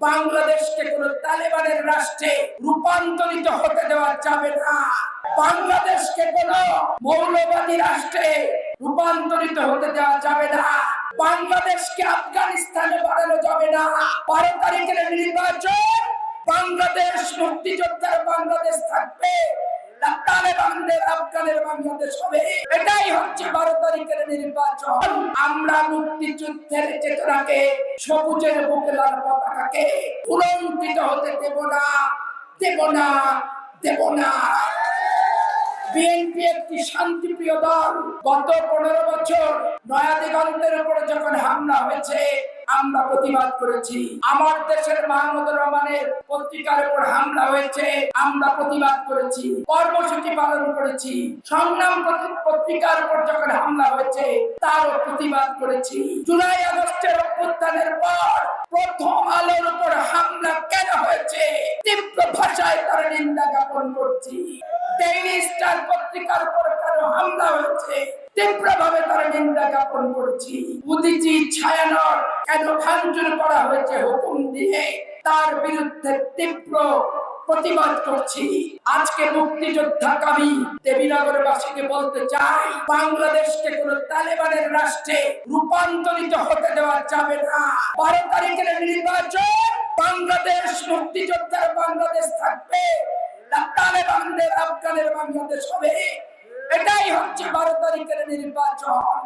বাংলাদেশকে কোন তালেবানের রাষ্ট্রে রূপান্তরিত হতে দেওয়া যাবে না। বাংলাদেশকে কোন মৌলবাদী রাষ্ট্রে রূপান্তরিত হতে দেওয়া যাবে না। বাংলাদেশকে আফগানিস্তানে বানানো যাবে না। 12 তারিখের নির্বাচন বাংলাদেশ মুক্তিযোদ্ধার বাংলাদেশ থাকবে, তালেবানদের আফগানের বাংলাদেশ হবে। এটাই হচ্ছে 12 তারিখের নির্বাচন। আমরা মুক্তিযুদ্ধের চেতনাকে, সবুজের বুকে লাল পতাকাকে উলঙ্ঘিত হতে দেব না, দেব না, দেব না। বিএনপি একটি শান্তিপ্রিয় দল। গত 15 বছর নয়াদিগন্তের উপরে যখন হামলা হয়েছে আমরা প্রতিবাদ করেছি। আমার দেশের মাহমুদুর রহমানের পত্রিকার উপর হামলা হয়েছে, আমরা প্রতিবাদ করেছি, কর্মসূচি পালন করেছি। সংগ্রাম পত্রিকার উপর যখন হামলা হয়েছে তারও প্রতিবাদ করেছি। জুলাই আগস্টের অভ্যুত্থানের পর প্রথম আলোর উপর হামলা কেন হয়েছে তীব্র ভাষায় তার নিন্দা জ্ঞাপন করছি। ডেইলি স্টার পত্রিকার উপর কেন হামলা হয়েছে তীব্রভাবে তার নিন্দা জ্ঞাপন করেছি। উদীচী ছায়ানট কেন ভাঙচুর করা হয়েছে হুকুম দিয়ে তার বিরুদ্ধে তীব্র প্রতিবাদ করছি। আজকে মুক্তিযোদ্ধাকামী দেবীনগরবাসীকে বলতে চাই, বাংলাদেশকে কোন তালেবানের রাষ্ট্রে রূপান্তরিত হতে দেওয়া যাবে না। 12 তারিখের নির্বাচন বাংলাদেশ মুক্তিযোদ্ধার বাংলাদেশ থাকবে, তালেবানদের আফগানের বাংলাদেশ হবে। এটাই হচ্ছে 12 তারিখের নির্বাচন।